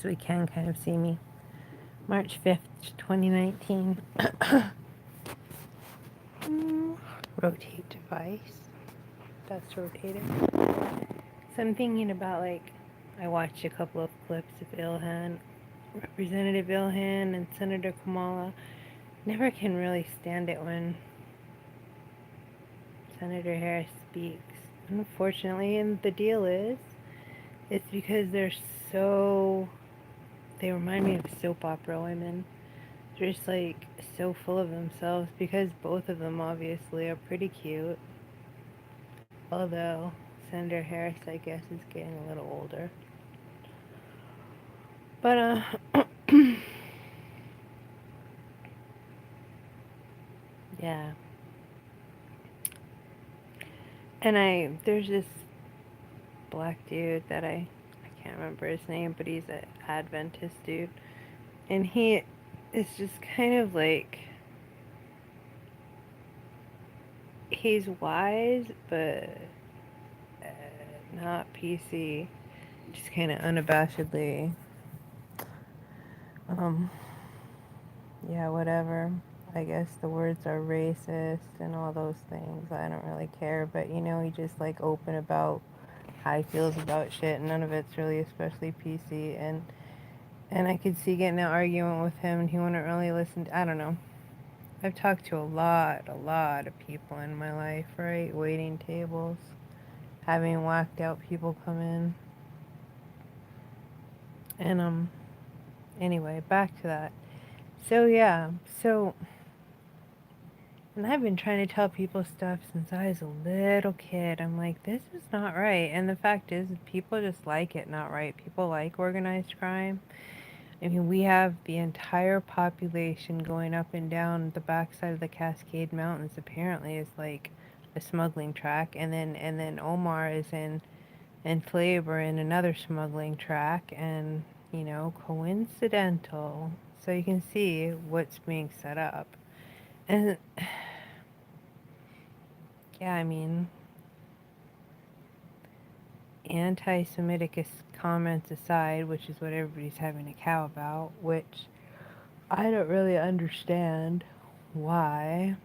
so he can kind of see me. March 5th, 2019. Rotate device. That's rotated. So I'm thinking about, like, I watched a couple of clips of Ilhan, Representative Ilhan and Senator Kamala. Never can really stand it when Senator Harris speaks. Unfortunately, and the deal is, it's because they remind me of soap opera women. They're just like so full of themselves because both of them obviously are pretty cute. Although Senator Harris, I guess, is getting a little older. But, yeah. And there's this black dude that I can't remember his name, but he's an Adventist dude. And he is just kind of like, he's wise, but not PC. Just kind of unabashedly, um, yeah, whatever. I guess the words are racist and all those things. I don't really care, but he just like open about how he feels about shit, and none of it's really especially PC. And I could see getting an argument with him, and he wouldn't really listen. I don't know. I've talked to a lot of people in my life, right? Waiting tables, having whacked out people come in, and anyway, back to that. So yeah, so. And I've been trying to tell people stuff since I was a little kid. I'm like, this is not right. And the fact is, people just like it not right. People like organized crime. I mean, we have the entire population going up and down the backside of the Cascade Mountains. Apparently, is like a smuggling track, and then Omar is in Flavor in another smuggling track, and coincidental. So you can see what's being set up, and yeah, I mean, anti-Semitic comments aside, which is what everybody's having a cow about, which I don't really understand why.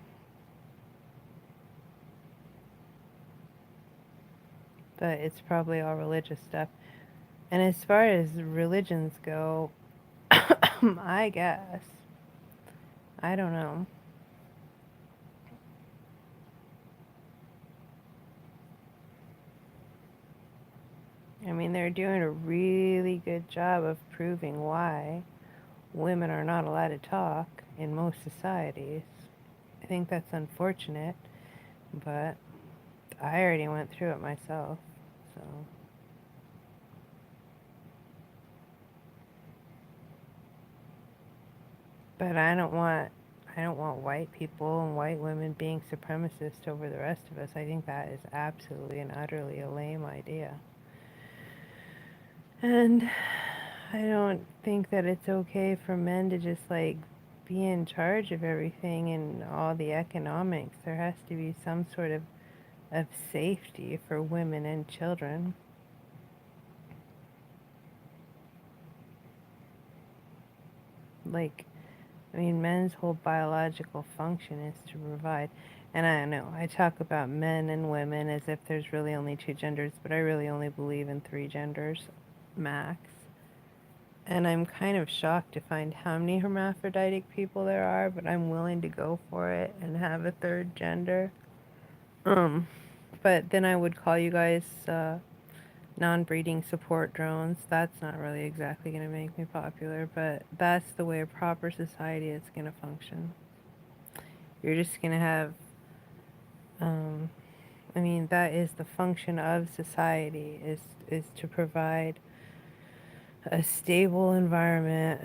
But it's probably all religious stuff. And as far as religions go, I guess. I don't know. I mean, they're doing a really good job of proving why women are not allowed to talk in most societies. I think that's unfortunate, but I already went through it myself, so. But I don't want white people and white women being supremacists over the rest of us. I think that is absolutely and utterly a lame idea. And I don't think that it's okay for men to just like be in charge of everything and all the economics. There has to be some sort of safety for women and children. Like, I mean, men's whole biological function is to provide. And I don't know, I talk about men and women as if there's really only two genders, but I really only believe in three genders, max. And I'm kind of shocked to find how many hermaphroditic people there are, but I'm willing to go for it and have a third gender. Um, but then I would call you guys non-breeding support drones. That's not really exactly going to make me popular, but that's the way a proper society is going to function. You're just going to have, um, I mean, that is the function of society, is to provide a stable environment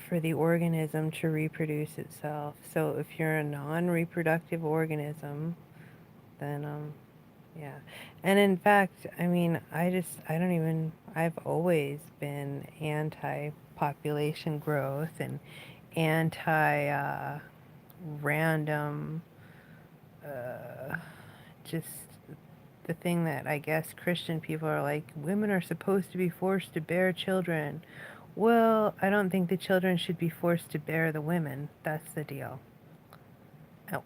for the organism to reproduce itself. So if you're a non-reproductive organism, then yeah. And in fact, I mean, I've always been anti-population growth and anti random just the thing that I guess Christian people are like, women are supposed to be forced to bear children, Well, I don't think the children should be forced to bear the women. That's the deal.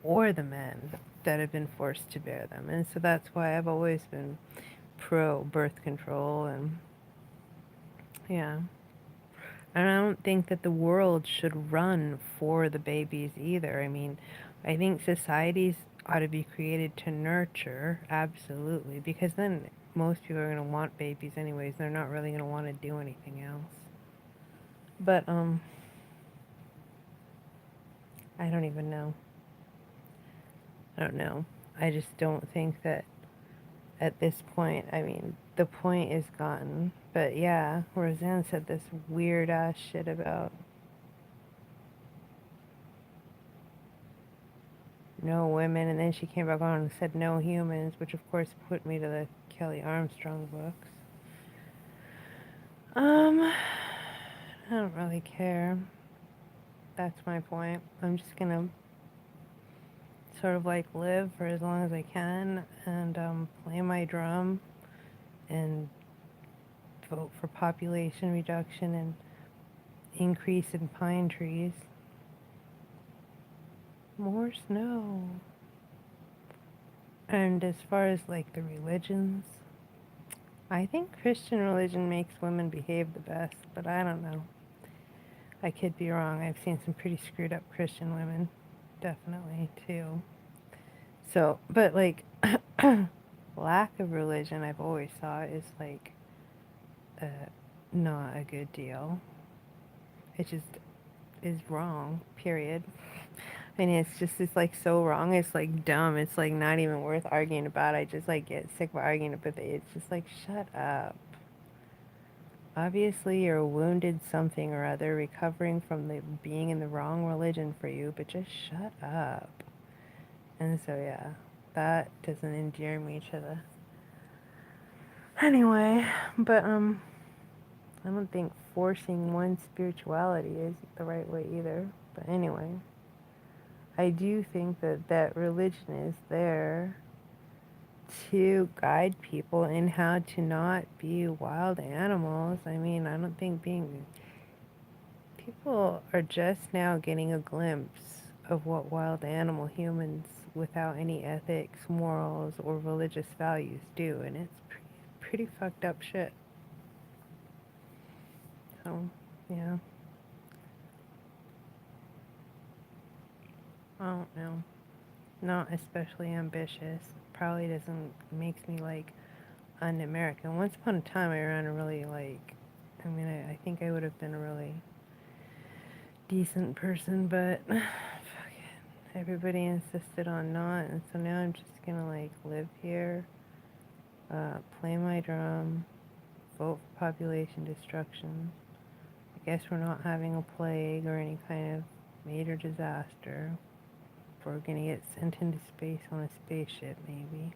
Or the men that have been forced to bear them. And so that's why I've always been pro birth control and yeah. And I don't think that the world should run for the babies either. I mean, I think societies ought to be created to nurture, absolutely, because then most people are going to want babies anyways. They're not really going to want to do anything else. But I don't even know. I don't know. I just don't think that at this point, I mean, the point is gone. But yeah, Roseanne said this weird ass shit about no women, and then she came back on and said no humans, which of course put me to the Kelly Armstrong books. I don't really care. That's my point. I'm just gonna sort of like live for as long as I can and play my drum and vote for population reduction and increase in pine trees. More snow. And as far as like the religions, I think Christian religion makes women behave the best, but I don't know. I could be wrong. I've seen some pretty screwed up Christian women, definitely, too. So, but like, lack of religion, I've always thought is like uh, not a good deal. It just is wrong, period. I mean, it's like so wrong. It's like dumb. It's like not even worth arguing about. I just like get sick of arguing about it. It's just like, shut up. Obviously, you're a wounded something or other, recovering from the being in the wrong religion for you, but just shut up. And so, yeah, that doesn't endear me to the. Anyway, but I don't think forcing one spirituality is the right way either. But anyway, I do think that religion is there to guide people in how to not be wild animals. I mean, I don't think being people are just now getting a glimpse of what wild animal humans without any ethics, morals, or religious values do, and it's pretty fucked up shit. So, yeah, I don't know. Not especially ambitious. Probably doesn't makes me like un-American. Once upon a time, I ran a really like. I mean, I think I would have been a really decent person, but fuck it. Everybody insisted on not, and so now I'm just gonna like live here, play my drum, vote for population destruction. I guess we're not having a plague or any kind of major disaster. We're gonna get sent into space on a spaceship, maybe.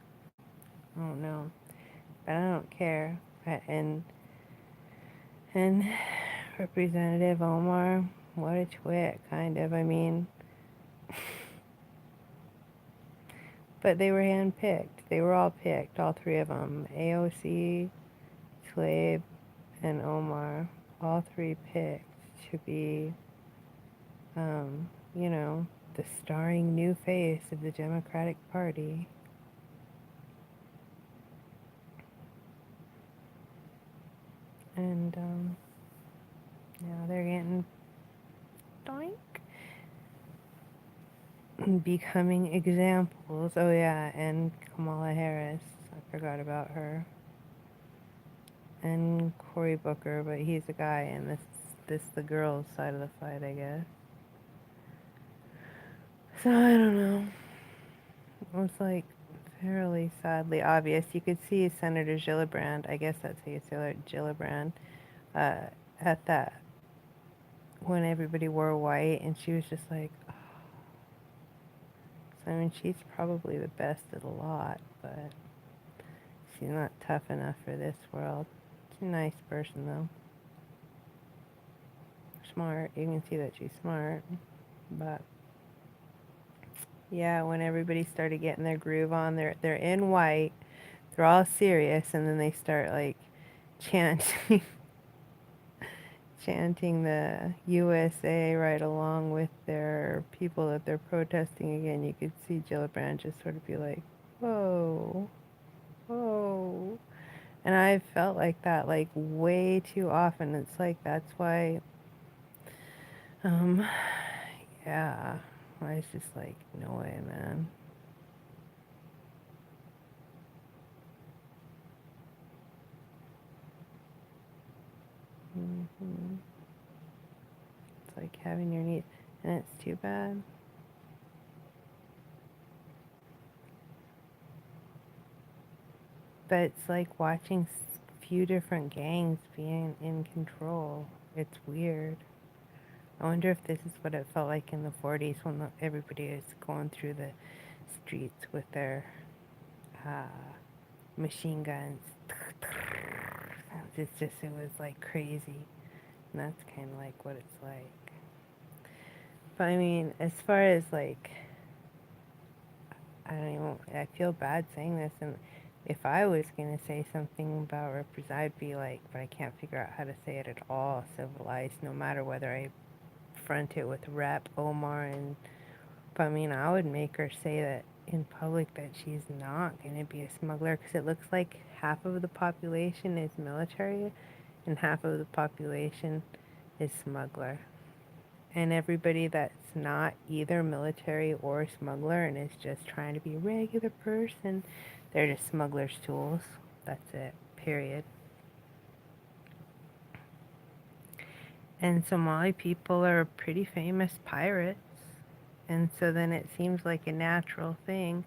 I don't know, but I don't care. And Representative Omar, what a twit, kind of. I mean, but they were handpicked. They were all picked, all three of them. AOC, Tlaib, and Omar, all three picked to be, you know, the starring new face of the Democratic Party. And, now they're getting doink. Becoming examples. Oh, yeah, and Kamala Harris. I forgot about her. And Cory Booker, but he's a guy, and this the girls' side of the fight, I guess. So I don't know. It was like fairly sadly obvious. You could see Senator Gillibrand, I guess that's how you say it, Gillibrand, uh, at that when everybody wore white, and she was just like, oh. So, I mean, she's probably the best of the lot, but she's not tough enough for this world. She's a nice person, though. Smart. You can see that she's smart, but yeah, when everybody started getting their groove on, they're in white, they're all serious, and then they start like chanting chanting the USA right along with their people that they're protesting again, you could see Gillibrand just sort of be like, whoa, whoa. And I felt like that like way too often. It's like that's why, um, yeah, I was just like, no way, man. hmm It's like having your needs, and it's too bad. But it's like watching few different gangs being in control. It's weird. I wonder if this is what it felt like in the 40s when everybody was going through the streets with their uh, machine guns. It was like crazy. And that's kind of like what it's like. But I mean, as far as like, I don't even, I feel bad saying this. And if I was going to say something about I'd be like, but I can't figure out how to say it at all, civilized, no matter whether I front it with Rep, Omar, and but I mean, I would make her say that in public that she's not going to be a smuggler because it looks like half of the population is military and half of the population is smuggler. And everybody that's not either military or smuggler and is just trying to be a regular person, they're just smuggler's tools. That's it, period. And Somali people are pretty famous pirates. And so then it seems like a natural thing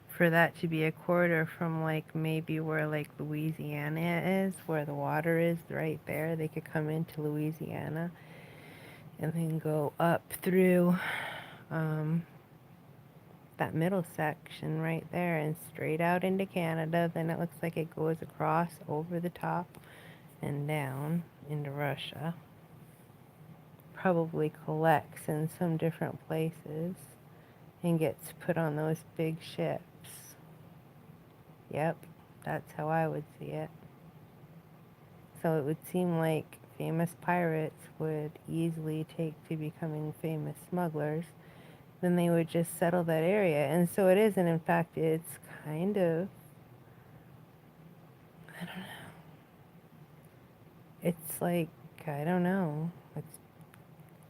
for that to be a corridor from like maybe where like Louisiana is, where the water is right there. They could come into Louisiana and then go up through um, that middle section right there and straight out into Canada. Then it looks like it goes across over the top and down into Russia. Probably collects in some different places and gets put on those big ships. Yep, that's how I would see it. So it would seem like famous pirates would easily take to becoming famous smugglers. Then they would just settle that area. And so it is, and in fact, it's kind of, I don't know. It's like, I don't know. It's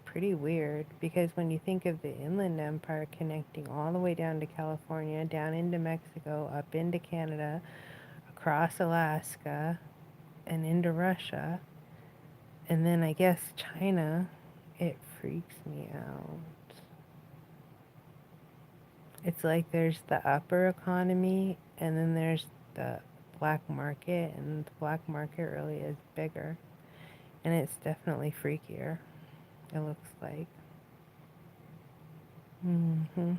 pretty weird because when you think of the Inland Empire connecting all the way down to California, down into Mexico, up into Canada, across Alaska, and into Russia, and then I guess China, it freaks me out. It's like there's the upper economy and then there's the black market, and the black market really is bigger. And it's definitely freakier, it looks like. hmm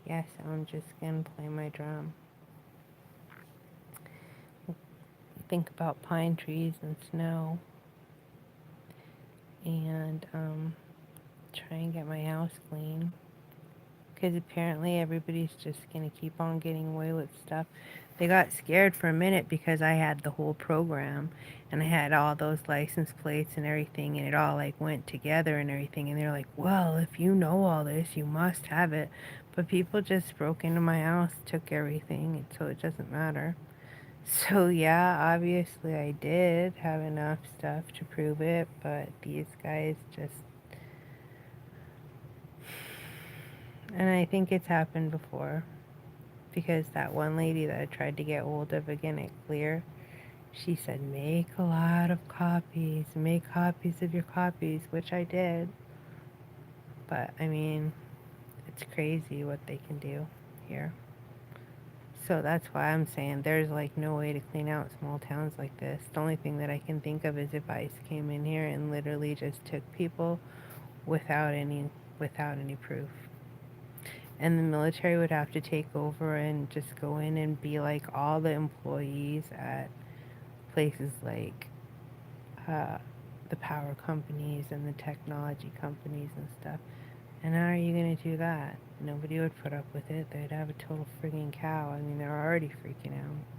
Yes, I'm just gonna play my drum. Think about pine trees and snow and try and get my house clean. Because apparently everybody's just going to keep on getting away with stuff. They got scared for a minute because I had the whole program and I had all those license plates and everything, and it all like went together and everything, and they're like, well, if you know all this, you must have it. But people just broke into my house, took everything, and so it doesn't matter. So yeah, obviously I did have enough stuff to prove it, but these guys just, and I think it's happened before. Because that one lady that I tried to get hold of again at Clear, she said, make a lot of copies, make copies of your copies, which I did. But, I mean, it's crazy what they can do here. So that's why I'm saying there's like no way to clean out small towns like this. The only thing that I can think of is if ICE came in here and literally just took people without any without any proof. And the military would have to take over and just go in and be like all the employees at places like uh, the power companies and the technology companies and stuff. And how are you going to do that? Nobody would put up with it. They'd have a total frigging cow. I mean, they're already freaking out.